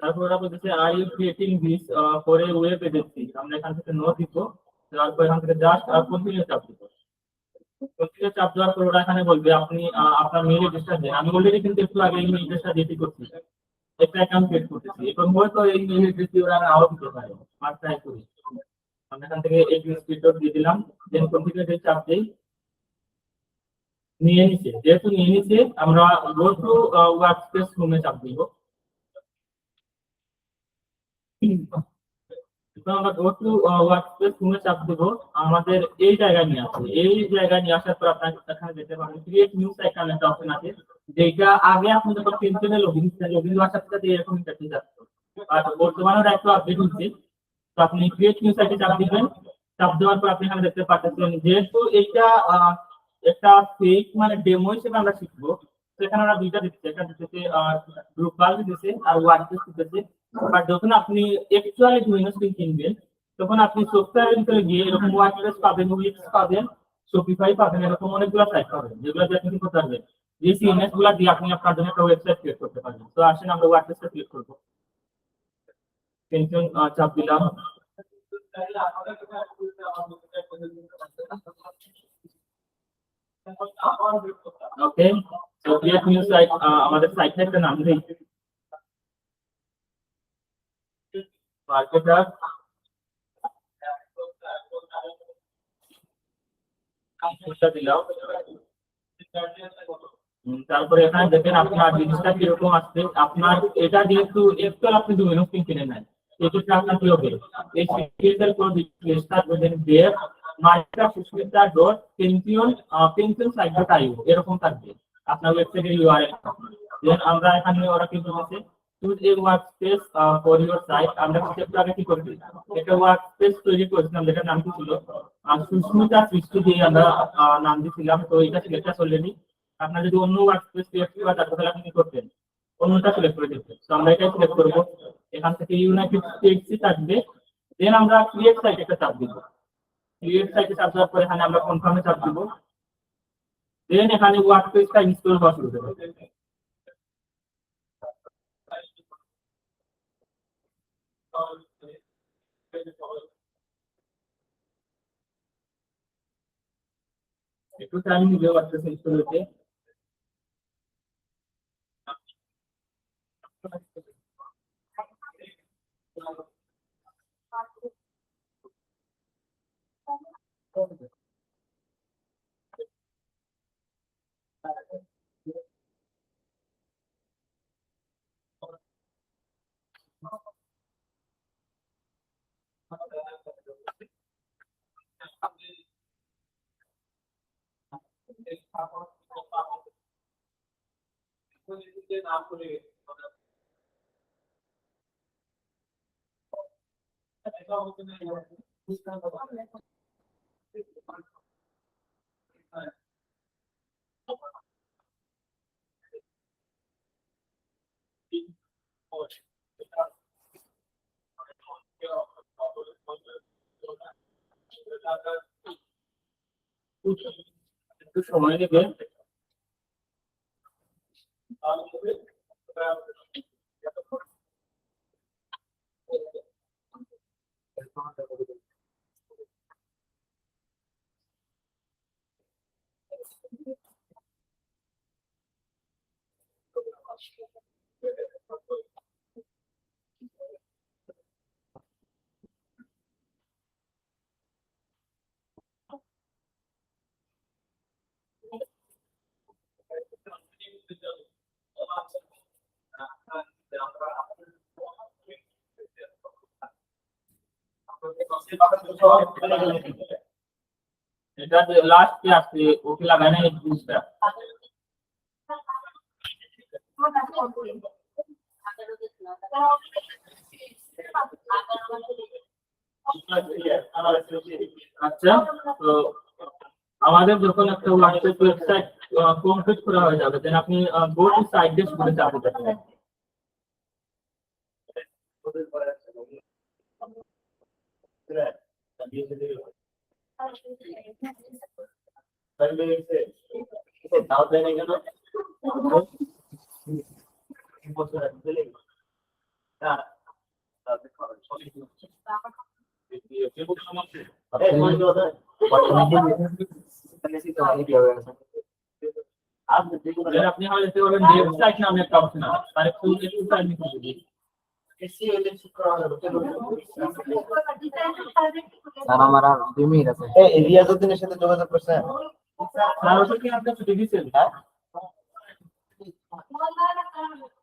তারপর ওরা বলতেছে are you creating this for a web agency, আমরা এখান থেকে নো দিব, তারপর এখান থেকে জাস্ট কন্টিনিউ চাপ দিব। কন্টিনিউ চাপ দেওয়ার পর ওরা এখানে বলবে আপনি আপনার মেইল অ্যাড্রেসটা দেন। আমি অলরেডি কিন্তু একটু আগে এই মেইল অ্যাড্রেসটা দিয়ে করছি, একটা অ্যাকাউন্ট ক্রিয়েট করতেছি, এবং হয়তো এই মেইল অ্যাড্রেস দিয়ে ওরা নাও দিতে পারে, আর ট্রাই করি। আমি এখান থেকে এই স্ক্রিপ্টটা দিয়ে দিলাম, দেন কন্টিনিউ চাপ দেই, নিয়ে নিছে। যেহেতু নিয়ে নিছে, আমরা গো টু ওয়ার্কস্পেস রুমে চাপ দিব। আমরা গো টু ওয়ার্কস্পেস রুমে চাপ দিব, আমাদের এই জায়গায় নিয়ে আসবে। এই জায়গায় নিয়ে আসার পর আপনার এখানে দেখতে পাবেন ক্রিয়েট নিউ সাইট নামে একটা অপশন আছে, যেটা আগে আপনি যখন পেন্সিলে লগইন হওয়ার সাথে সাথে এরকম ইন্টারফেস আসতো, আর বর্তমানে ওরা একটু আপডেট হচ্ছে। তো আপনি ক্রিয়েট নিউ সাইটে চাপ দিবেন। চাপ দেওয়ার পর আপনি এখানে দেখতে পাচ্ছেন, যেহেতু এইটা একটা ফেক মানে ডেমো হিসেবে আমরা শিখবো, সেখানে ওরা দুইটা দিচ্ছে, একটা দিচ্ছে গ্রুপাল দিচ্ছে আর ওয়ার্ডপ্রেস দিচ্ছে। বাট যখন আপনি অ্যাকচুয়ালি ডোমেইন হোস্টিং কিনবেন, তখন আপনি সফটওয়্যারের ভিতরে গিয়ে এরকম ওয়ার্ডপ্রেস পাবেন, উইক্স পাবেন, শপিফাই পাবেন, এরকম অনেকগুলো সাইট পাবেন, যেগুলো দিয়ে আপনি কি করতে পারবেন, যে সিএমএস গুলা দিয়ে আপনি আপনার জন্য একটা ওয়েবসাইট ক্রিয়েট করতে পারবেন। তো আসেন আমরা ওয়ার্ডপ্রেসটা ক্লিক করবো, পেনশন চাপ দিলাম। ওকে, তো ক্রিয়েট নিউ সাইট, আমাদের সাইটটা একটা নাম দেই, মার্কেটার দিলাম। তারপরে এখানে দেখেন আপনার জিনিসটা কিরকম আসছে। আপনার এটা যেহেতু একটু আপনি ডোমেইন হোস্টিং কিনে নেন, এক্ষেত্রে আপনার কি হবে, এই সিকিউরিটির কোড লিস্টটা বলেন দেব marketer Sushmita dot pension site dot IO এরকম থাকবে আপনার ওয়েবসাইটের ইউআরএল। দেন আমরা এখানে ওরা কি বলছে, choose a workspace for your site. আমরা স্টেপটা আগে কি করব, একটা ওয়ার্কস্পেস তৈরি করেছিলাম, যেটার নাম কি ছিল সুস্মিতা সৃষ্টি দিয়ে আমরা নাম দিয়েছিলাম। তো এটা সিলেক্ট অলরেডি। আপনার যদি অন্য ওয়ার্কস্পেস সিলেক্ট করা থাকে তাহলে আপনি কি করবেন, অন্যটা সিলেক্ট করে দিবেন। তো আমরা এটাই সিলেক্ট করব, এখান থেকে ইউনাইটেড স্টেটসই থাকবে। দেন আমরা ক্রিয়েট সাইট একটা চাপ দিব, ক্রিয়েট সাইটে চাপ দেওয়ার পরে এখানে আমরা কনফার্মে চাপ দিব। দেন এখানে ওয়ার্কস্পেসটা ইনস্টল হওয়া শুরু হবে। একটু টাইম নিবে ওয়ার্কস্পেস ইনস্টল হতে। একটু সময় নেবে। এটা লাস্ট কি আসছে ওকে লাগায় না এই জিনিসটা। আচ্ছা, তো আমাদের যখন একটা ওয়েবসাইট কমপ্লিট করা হয়ে যাবে, দেন আপনি গো টু সাইট ড্যাশবোর্ডে চাপ দিবেন। আপনি হলে ওয়েবসাইট নামে একটা অপশন আছে তার একটু টাইম নিতে স্যার আমার আর 2 মিনিট আছে। এই রিয়াজউদ্দিনের সাথে যোগাযোগ করছেন? স্যার ওটা কি আপনি ছুটি দিয়েছেন? হ্যাঁ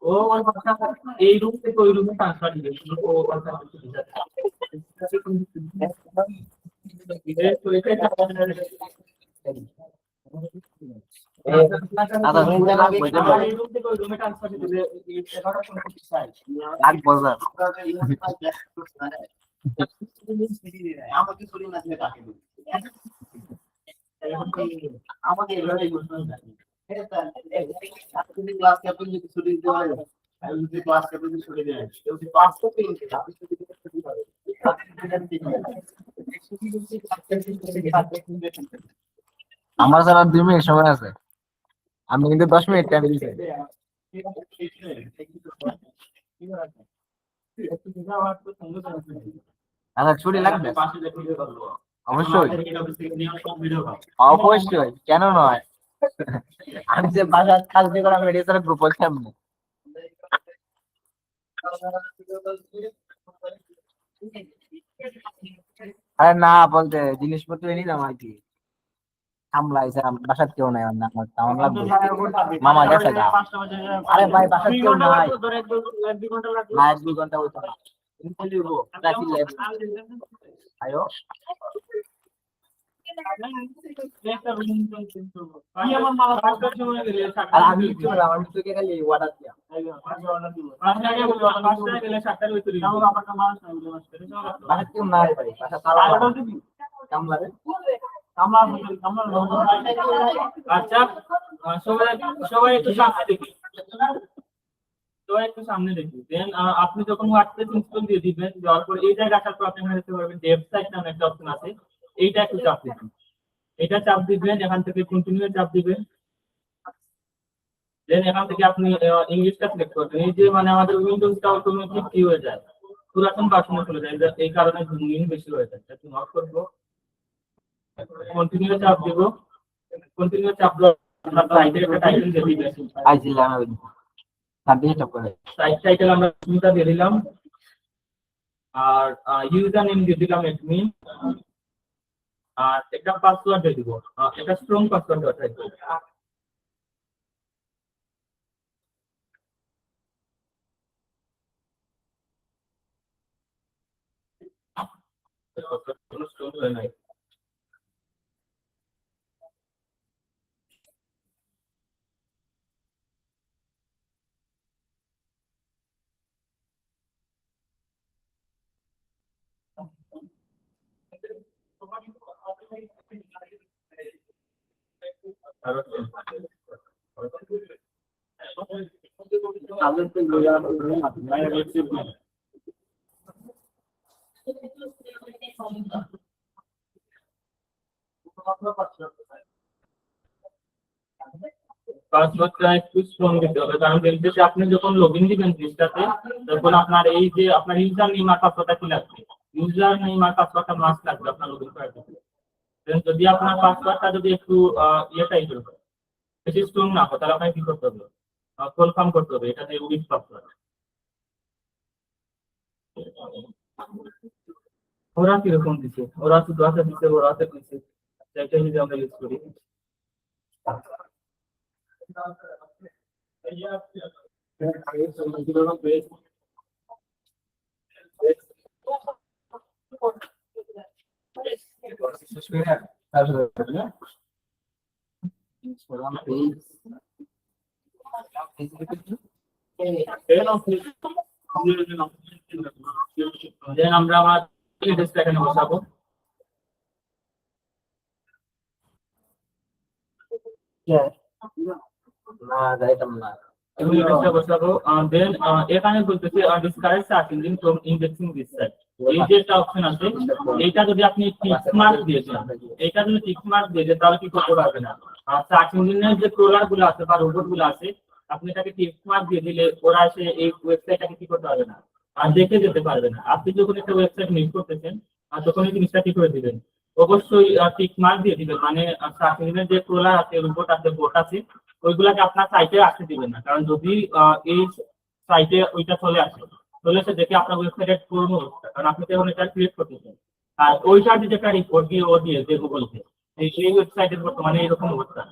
ও এই রুম থেকে ওই রুমে ট্রান্সফার দিবে ও আমাকে ক্লাস ক্যাপ্টেন যদি ছুটি দিতে হয় যদি ক্লাস ক্যাপ্টেন ছুটি দেয় যদি 500 আমার স্যার আর 2 মিনিট সময় আছে, আমি কিন্তু 10 মিনিট টাইম দিয়েছি। আচ্ছা ছুটি লাগবে? অবশ্যই অবশ্যই, কেন নয়। আমি যে বাসার কাজ দিয়ে করে আমি রেডি স্যার গ্রুপ আছে আমি। আরে না বলতে জিনিসপত্র এনে দাম আর কি সামলাই স্যার, বাসার কেউ নাই আমার তেমন লাগবে। মামা গেছে গা। আরে ভাই বাসার কেউ নাই না, 1-2 ঘন্টা হইতো না। আয়ো আমি তোকে খালি অর্ডার দিয়া কেউ নাই ভাই, বাসা তালা কেমন লাগে? আচ্ছা সবাই একটু সামনে দেখি, সবাই একটু সামনে দেখি। দেন আপনি যখন ওয়ার্ডপ্রেস ইনস্টল দিয়ে দিবেন, দেওয়ার পর এই জায়গায় আসার পর আপনি এখানে দেখতে পারবেন ওয়েবসাইট নামে একটা অপশন আছে, এইটা একটু চাপ দিবেন। এটা চাপ দিবেন, এখান থেকে কন্টিনিউ চাপ দিবেন। দেন এখান থেকে আপনি ইংলিশটা সিলেক্ট করবেন। এই যে মানে আমাদের উইন্ডোজটা অটোমেটিক কি হয়ে যায়, পুরাতন ভার্সনে চলে যায়, এই কারণে জুমিং বেশি হয়ে যায়। একটু অফ করব, কন্টিনিউ চাপ দেব। কন্টিনিউ চাপ দেওয়ার পর সাইটে একটা টাইটেল দিয়ে দিবেন। আইছিলাম আমি সাবজেক্ট টপ করে সাইট টাইটেল আমরা শুরুটা দিয়ে দিলাম, আর ইউজার নেম দিয়ে দিলাম অ্যাডমিন, আর একটা পাসওয়ার্ড দিয়ে দিব, একটা স্ট্রং পাসওয়ার্ড দেওয়া থাকবে। পাসওয়ার্ডটা একটু স্ট্রং দিতে হবে, কারণ দেখতেছি আপনি যখন লগইন দিবেন পেজটাতে তখন আপনার এই যে আপনার ইউজার নেম আর পাসওয়ার্ডটা কি লাগবে, ইউজার নেম আর পাসওয়ার্ডটা মাস্ট লাগবে আপনার লগইন করার জন্য। যদি আপনার পাসওয়ার্ডটা যদি একটু ইয়ে টাইপের হয়, বেশি স্ট্রং না হয়, তাহলে আপনাকে কি করতে হবে, কনফার্ম করতে হবে এটা যে উইথ পাসওয়ার্ড। ওরা কিরকম দিচ্ছে, ওরা শুধু আছে দিচ্ছে, ওরা আছে দিচ্ছে, সেটা যদি আমরা ইউজ করি। আমরা আমার এখানে বসাবো। এখানে বলতেছে discourage search engine from indexing this site. এই যে একটা অপশন আছে, এইটা যদি আপনি টিক মার্ক দিয়ে দেন, এইটা যদি টিক মার্ক দিয়ে দেন তাহলে কি করতে পারবে না। আর সার্চ ইঞ্জিনের যে ক্রলার গুলো আছে বা রোবট গুলো আছে আপনি এটাকে টিক মার্ক দিয়ে দিলে ওরা এসে এই ওয়েবসাইটটাকে কি করতে পারবে না, আর দেখে যেতে পারবে না। আপনি যখন একটা ওয়েবসাইট মিস করতেছেন আর তখন এই জিনিসটা কি করে দিবেন, অবশ্যই টিক মার্ক দিয়ে দিবেন, মানে সার্চ ইঞ্জিনের যে ট্রোলার আছে, রোবট আছে, বোট আছে, ওইগুলাকে আপনার সাইটে আসতে দিবেন না। কারণ যদি এই সাইটে ওইটা চলে আসে, চলে এসে দেখে আপনার ওয়েবসাইটের পুরনো অবস্থা, কারণ আপনি তো এখন এটা ক্রিয়েট করতেছেন, আর ওইটার যে একটা রিপোর্ট দিয়ে ও দিয়ে যে গুগলকে এই ওয়েবসাইটের বর্তমানে এরকম অবস্থা,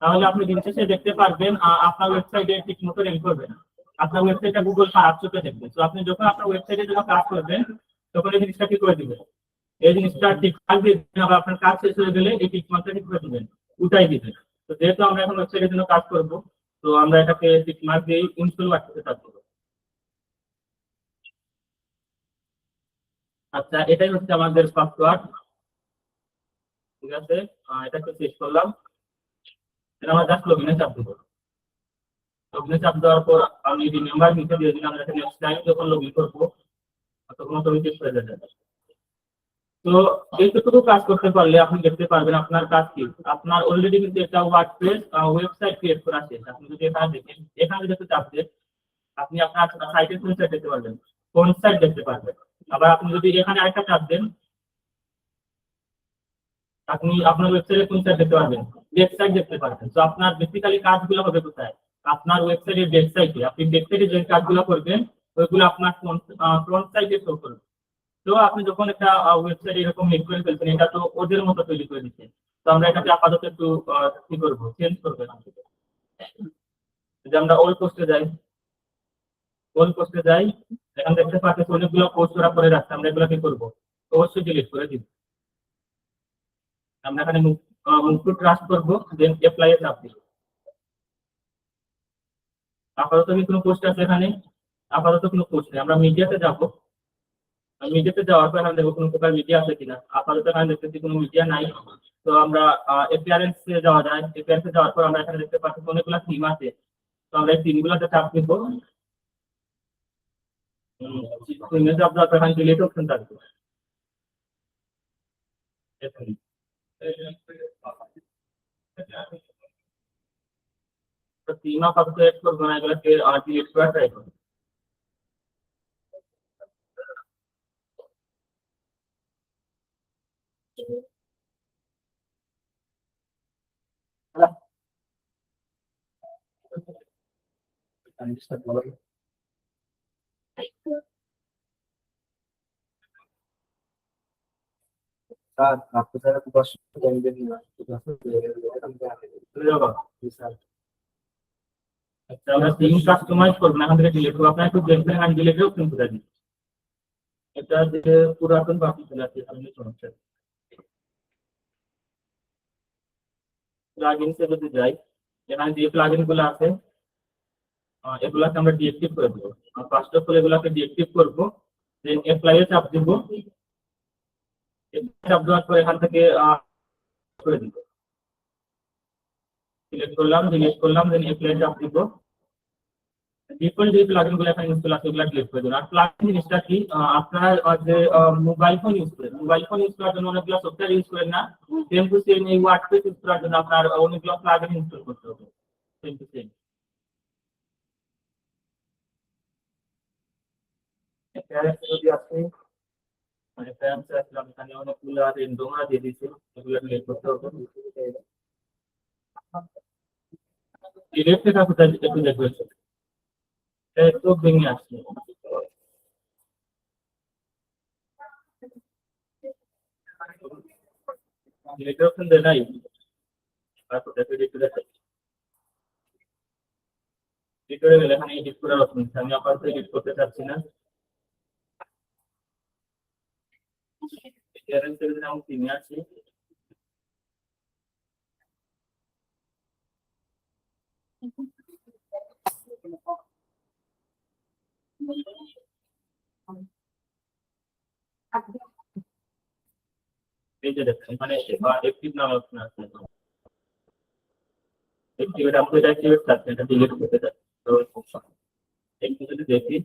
তাহলে আপনি দিন শেষে দেখতে পারবেন আপনার ওয়েবসাইটে ঠিক মতো রেডি করবে না, আপনার ওয়েবসাইটটা গুগল খারাপ চোখে দেখবে। তো আপনি যখন আপনার ওয়েবসাইটে যখন কাজ করবেন তখন এই জিনিসটা কি করে দিবেন, এই জিনিসটা ঠিক মার্ক দিয়ে দিবেন। আবার আপনার কাজ শেষ হয়ে গেলে এই টিক মার্কটা ঠিক করে দিবেন, উঠাই দিবেন। তো যেহেতু আমরা এখন ওয়েবসাইটের জন্য কাজ করব, তো আমরা এটাকে টিক মার্ক দিয়ে ইনস্টল করতে থাকবো। আচ্ছা, এটাই হচ্ছে আমাদের পাসওয়ার্ড। ঠিক আছে, এটাকে চেক করলাম। এটা আমরা জাস্ট লগইনে চাপ দেবো। লগইনে চাপ দেওয়ার পর আমি রিমেম্বার নিতে দিয়ে দিলাম, যাতে নেক্সট টাইম যখন লগইন করবো তখন অটোমেটিক হয়ে যাবে। তো এইটুকু কাজ করতে পারলে আপনি দেখতে পারবেন আপনার কাজ কি। আপনার অলরেডি কিন্তু একটা ওয়ার্ডপ্রেস ওয়েবসাইট ক্রিয়েট করা শেষ। আপনি যদি এখানে দেখেন, এখানে যদি চাপ দেন, আপনি আপনার সাইটের কোন সাইট দেখতে পারবেন, কোন সাইট দেখতে পারবেন। আবার আপনি যদি এখানে আরেকটা চাপ দেন, আপনি আপনার ওয়েবসাইটে কোন সাইট দেখতে পারবেন, ওয়েবসাইট দেখতে পারবেন। তো আপনার বেসিক্যালি কাজগুলো হবে কোথায়, আপনার ওয়েবসাইটের ওয়েবসাইটে। আপনি ওয়েবসাইটে যে কাজগুলো করবেন ওইগুলো আপনার ফ্রন্ট সাইটে শো করবে। তো আপনি যখন একটা ওয়েবসাইট এরকম মেক করে ফেলছেন, এটা তো ওদের মতো তৈরি করে দিচ্ছে। তো আমরা এটাকে আপাতত একটু কি করবো, চেঞ্জ করবো এখান থেকে। যদি আমরা ওল্ড পোস্টে যাই, ওল্ড পোস্টে যাই, এখান দেখতে পাচ্ছি অনেকগুলো পোস্ট ওরা করে রাখছে। আমরা এগুলো কি করবো, অবশ্যই ডিলিট করে দিব। আমরা এখানে মুভ টু ট্রাস্ট করবো, দেন অ্যাপ্লাই এ চাপ দিব। আপাতত কি কোনো পোস্ট আছে এখানে, আপাতত কোনো পোস্ট নেই। আমরা মিডিয়াতে যাবো, মিডিয়াতে যাওয়ার পর এখানে দেখবো কোনো প্রকার মিডিয়া আছে কিনা। আপাতত এখানে দেখতেছি কোনো মিডিয়া নাই। তো আমরা অ্যাপিয়ারেন্স এ যাওয়া যায়, অ্যাপিয়ারেন্স এ যাওয়ার পর আমরা এখানে দেখতে পাচ্ছি অনেকগুলো থিম আছে। তো আমরা এই থিমগুলোতে চাপ দিব। থিমে চাপ দেওয়ার পর এখানে ডিলিট অপশন থাকবে। তো থিম আপাতত এড করবো না, এগুলোকে ডিলিট করা ট্রাই করবো। আচ্ছা, আমরা থিম কাস্টমাইজ করবো না, এখান থেকে ডিলিট করবো। আপনার একটু দেখবেন আমি ডিলিট অপশন করে দিই। এটা যে পুরাতন বাকি চলে আছে, আপনি সমস্যা প্লাগইনস এ যদি যাই, এখানে যে প্লাগইন গুলো আছে এগুলাকে আমরা ডিএক্টিভ করে দেবো। ফার্স্ট অফ অল এগুলাকে ডিএক্টিভ করবো, দেন অ্যাপ্লাই এ চাপ দিব। চাপ দেওয়ার পর এখান থেকে করে দিব, সিলেক্ট করলাম, ডিলিট করলাম, দেন অ্যাপ্লাই চাপ দিব। ডিফল্ট যে প্লাগইন গুলো এখানে ইনস্টল আছে ওগুলো ডিলিট করে দেবেন। আর প্লাগইন জিনিসটা কি, আপনার যে মোবাইল ফোন ইউজ করেন, মোবাইল ফোন ইউজ করার জন্য অনেকগুলো সফটওয়্যার ইউজ করেন না, সেম টু সেম এই ওয়ার্ডপ্রেস ইউজ করার জন্য আপনার অনেকগুলো প্লাগইন ইনস্টল করতে হবে, সেম টু সেম। যদি আপনি মানে ফ্রেন্ডস আসলাম, এখানে অনেকগুলো রেন্ডম দিয়ে দিয়েছে, এগুলো ডিলিট করতে হবে। ডিলিট থেকে কোথায় একটু দেখবেন, একটু ভেঙে আসছে। ডিলিট অপশন দেয় নাই, তারপর দেখে ডিলিট করে ডিলিট করে গেলে এখানে এডিট করার অপশন আছে। আমি আপাতত এডিট করতে চাচ্ছি না। ক্লিয়ারেন্স এর জন্য আমি কিনে আছি। এই যে দেখেন এখানে অ্যাক্টিভ নাম অপশন আছে, অ্যাক্টিভেট আপনি এটা অ্যাক্টিভেট থাকছে, এটা ডিলিট করতে চাচ্ছি। তো একটু যদি দেখি,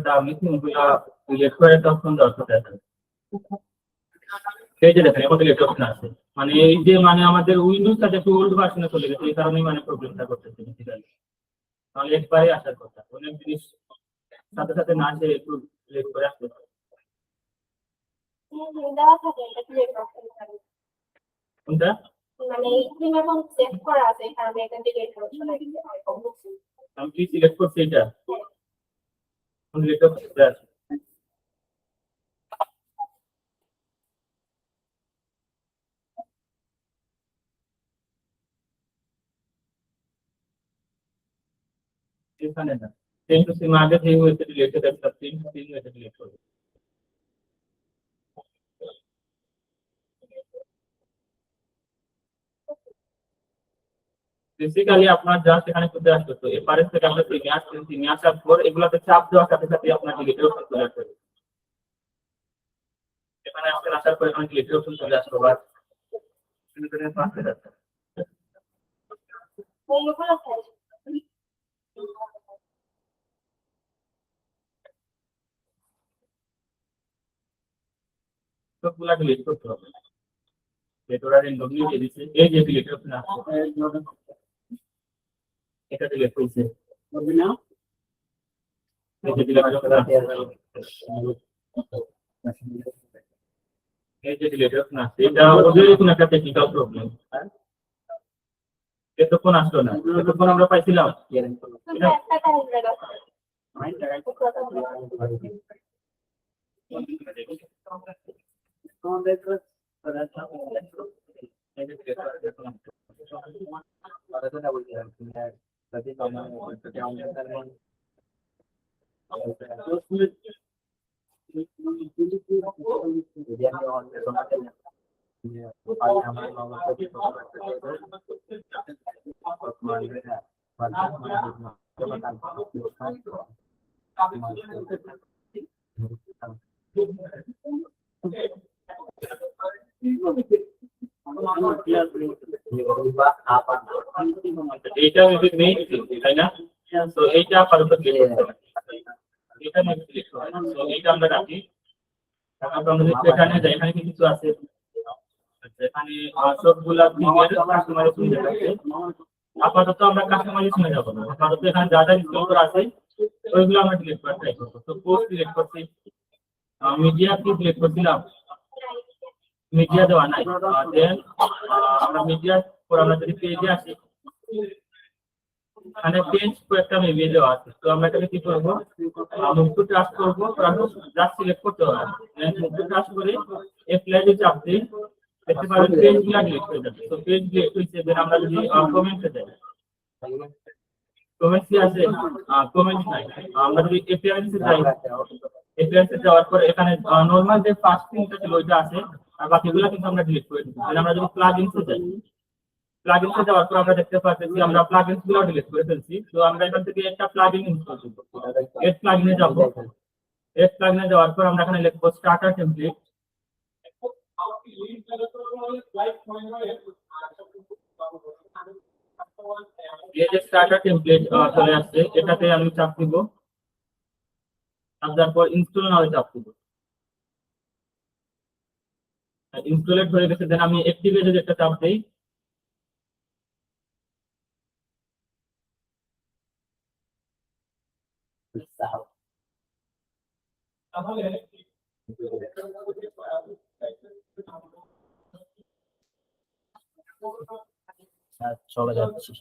দামি সিমগুলা সিলেক্ট করে তখন দরকার আছে। এই যে দেখেন আমাদের লেট অপশন আছে, মানে এই যে মানে আমাদের উইন্ডোজটা একটু ওল্ড ভার্সনে চলে গেছে, এই কারণেই মানে প্রবলেমটা করতেছে বেসিক্যালি। তাহলে একবারে আসার কথা, অনেক জিনিস সাথে সাথে না আসে, একটু লেট করে আসতে পারে। দেওয়া থাকে এটা সিলেক্ট করতে পারি কোনটা? মানে এই সিম এখন সেভ করা আছে কারণ এটা ডিলিট করতে লাগে আমি কি সিলেক্ট করছি এটা? লেট অপশন আছে। এখানে না, সেম টু সেম আগে যে হয়েছে রিলেটেড একটা সেম টু সেম হয়েছে ডিলিট করবে। বেসিক্যালি আপনার যা সেখানে করতে আসবে, তো এপারে থেকে আমরা সিমে আসছেন, সিমে আসার পর এগুলাতে চাপ দেওয়ার সাথে সাথে আপনার ডিলিটের অপশন চলে আসবে। এখানে আপনার আসার পর এখানে ডিলিটের অপশন চলে আসবে, বা কোনগুলো থাকে সবগুলা ডিলিট করতে হবে। এটা র্যান্ডমলি দিয়ে দিচ্ছে, এই যে ডিলিটের অপশন আছে এটা ডিলিট করছে, না এই যে ডিলিটের অপশন আছে, এই যে ডিলিটের অপশন আছে, এটা ওদেরই কোনো একটা টেকনিক্যাল প্রবলেম। এতক্ষণ আসলো না, এতক্ষণ আমরা পাইছিলাম শুধু একটা টাইম লাগা এইটা মেইন, তাই না? তো এইটা আপাতত এটা নেই সিলেক্ট হয়, তো এইটা আমরা রাখি। তারপর আমরা যদি এখানে যাই, এখানে কি কিছু আছে, এখানে সবগুলা দিকের কাস্টমাইজেশন দেখাচ্ছে। আপাতত আমরা কাস্টমাইজেশনে যাব না, আপাতত এখানে যা যা ইনস্টল করা আছে ওইগুলো আমরা ডিলিট করে ট্রাই করব। তো পোস্ট সিলেক্ট করছি, মিডিয়া কি সিলেক্ট করছিলাম, মিডিয়া দেওয়া নাই। দেন আমরা মিডিয়া পর আমরা যদি পেজে আসি, এখানে পেজ একটা মেবি দেওয়া আছে, তো আমরা এটাকে কি করব, মুভ টু ট্রাস্ট করব, জাস্ট সিলেক্ট করতে হবে। দেন মুভ টু ট্রাস্ট করে অ্যাপ্লাই যে চাপ দিই, দেখতে পাবেন পেজগুলো ডিলিট হয়ে যাবে। তো পেজ ডিলিট হইছে, দেন আমরা যদি কমেন্টে যাই, কমেন্ট কি আছে, কমেন্ট নাই। আমরা যদি অ্যাপিয়ারেন্সে যাই, অ্যাপিয়ারেন্সে যাওয়ার পর এখানে নরমাল যে ফার্স্ট থিংটা ছিল ওইটা আছে, আর বাকিগুলো কিন্তু আমরা ডিলিট করে দিই। তাহলে আমরা যদি প্লাগইনসে যাই, প্লাগইনসে যাওয়ার পর আমরা দেখতে পাচ্ছি যে আমরা প্লাগইনস গুলো ডিলিট করে ফেলছি। তো আমরা এখান থেকে একটা প্লাগইন ইনস্টল করব, এড প্লাগইনে যাব। এড প্লাগইনে যাওয়ার পর আমরা এখানে লিখব স্টার্টার টেমপ্লেট। এই যে স্টার্টার টেমপ্লেট চলে আসছে, এটাতে আমি চাপ দিব, তারপর ইনস্টল নাও চাপ দিব। ইনস্টলেড হয়ে গেছে, দেন আমি অ্যাক্টিভেট এর একটা চাপ দেই। চলে যাচ্ছি।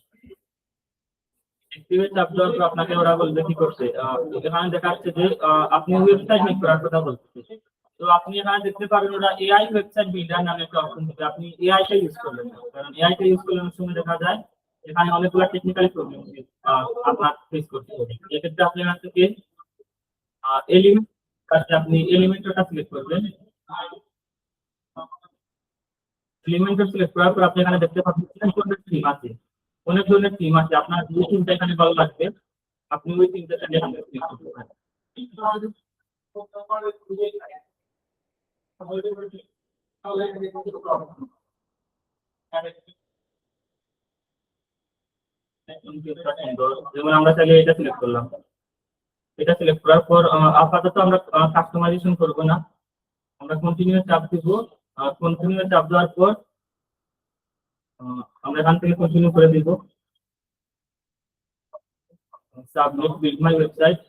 অ্যাক্টিভেট চাপ দেওয়ার পর আপনাকে ওরা বলবে কি করতে, এখানে দেখা যাচ্ছে যে আপনি ওয়েবসাইট মেক করার কথা বলতেছে। তো আপনি এখানে দেখতে পাবেন ওরা এআই ওয়েবসাইট বিল্ডার নামে একটা অপশন দিবে, আপনি এআই টা ইউজ করবেন না, কারণ এআই টা ইউজ করলে অনেক সময় দেখা যায় এখানে অনেকগুলো টেকনিক্যালি প্রবলেম আপনার ফেস করতে হবে। এক্ষেত্রে আপনি এখান থেকে এলিমেন্ট কাছে আপনি এলিমেন্টটা সিলেক্ট করবেন। এলিমেন্টটা সিলেক্ট করার পর আপনি এখানে দেখতে পাবেন অনেক ধরনের থিম আছে, অনেক ধরনের থিম আছে। আপনার যে থিমটা এখানে ভালো লাগবে আপনি ওই থিমটা এখানে সিলেক্ট করতে পারেন। যেমন আমরা চাইলে এটা সিলেক্ট করলাম, এটা সিলেক্ট করার পর আপাতত আমরা কাস্টমাইজেশন করবো না, আমরা কন্টিনিউ চাপ দিব। কন্টিনিউ চাপ দেওয়ার পর আমরা এখান থেকে কন্টিনিউ করে দিব। Submit build my website.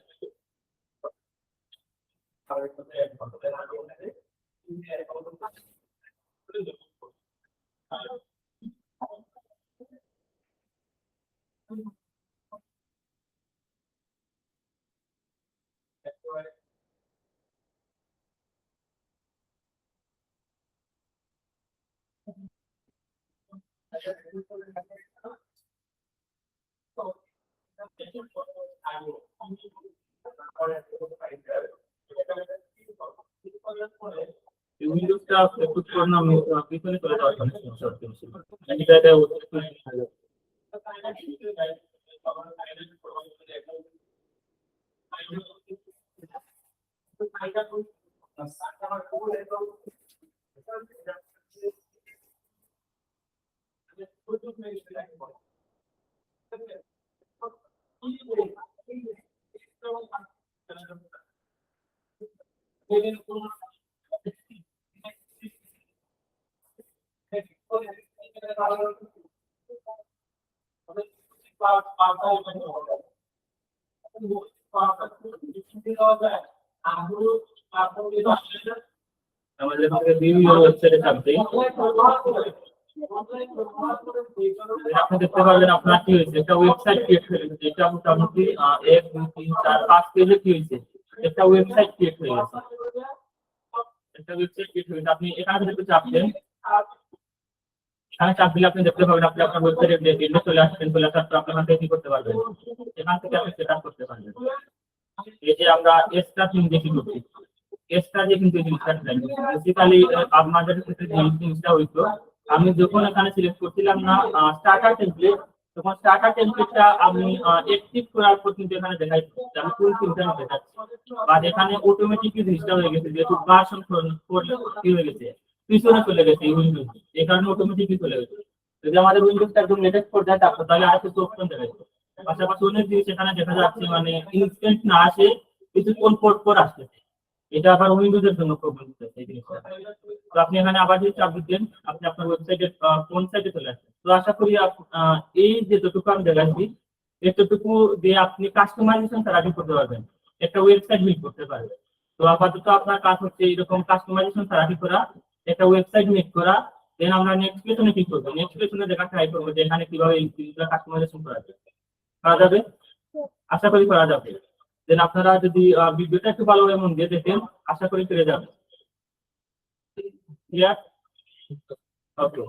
উইন্ডোজটা একটু পুরনো, আমি পিছনে চলে যাওয়ার জন্য সমস্যা হচ্ছে। এটা আমাদের ভিউ ইউর ওয়েবসাইটে চাপ দিই। আপনি দেখতে পারবেন আপনার কি হয়েছে, একটা ওয়েবসাইট ক্রিয়েট হয়ে গেছে। এটা মোটামুটি 1 2 3 4 5 পেজে কি হয়েছে, একটা ওয়েবসাইট ক্রিয়েট হয়ে গেছে। একটা ওয়েবসাইট ক্রিয়েট হয়ে গেছে। আপনি এখানে যদি চাপ দেন, এখানে চাপ দিলে আপনি দেখতে পাবেন আপনি আপনার ওয়েবসাইটে এন্ডে চলে আসবেন। চলে আসার পর আপনি এখান থেকে কি করতে পারবেন, এখান থেকে আপনি সেট আপ করতে পারবেন। এই যে আমরা এক্সট্রা থিম দেখি করছি, এক্সট্রা যে কিন্তু জিনিসটা বেসিক্যালি আপনাদের ক্ষেত্রে যে জিনিসটা হইতো, আমি যখন এখানে সিলেক্ট করছিলাম না স্টার্টার টেমপ্লেট, তখন স্টার্টার টেমপ্লেটটা আমি অ্যাক্টিভ করার পর কিন্তু এখানে দেখাই আমি কোন থিমটা নিতে চাচ্ছি। আর এখানে অটোমেটিকলি জিনিসটা হয়ে গেছে, যেহেতু ভার্সন কি হয়ে গেছে, পিছনে চলে গেছে উইন্ডোজ, এই কারণে অটোমেটিকলি চলে গেছে। যদি আমাদের উইন্ডোজটা একদম লেটেস্ট পর্যায়ে থাকতো তাহলে আর কিছু অপশন দেখাইতো। পাশাপাশি অনেক জিনিস এখানে দেখা যাচ্ছে মানে ইনস্ট্যান্ট না আসে, কিছুক্ষণ পর আসতেছে। এটা আবার উইন্ডোজের জন্য প্রবলেম হচ্ছে এই জিনিসটা। তো আপনি এখানে আবার যদি চাপ দিতেন, আপনি আপনার ওয়েবসাইটের কোন সাইটে চলে আসবেন। তো আশা করি এই যে যতটুকু আমি দেখাচ্ছি, এতটুকু দিয়ে আপনি কাস্টমাইজেশন সারাটি করতে পারবেন, একটা ওয়েবসাইট বিল্ড করতে পারবেন। তো আপাতত আপনার কাজ হচ্ছে এরকম কাস্টমাইজেশন সারাটি করা, একটা ওয়েবসাইট মেক করা। দেন আমরা নেক্সট লেসনে কি করবো, নেক্সট লেসনে দেখা ট্রাই করবো যে এখানে কিভাবে এই কাস্টমাইজেশন করা যাবে। আশা করি করা যাবে। দেন আপনারা যদি ভিডিওটা একটু ভালোভাবে মন দিয়ে দেখেন, আশা করি পেরে যাবেন। ক্লিয়ার? ওকে।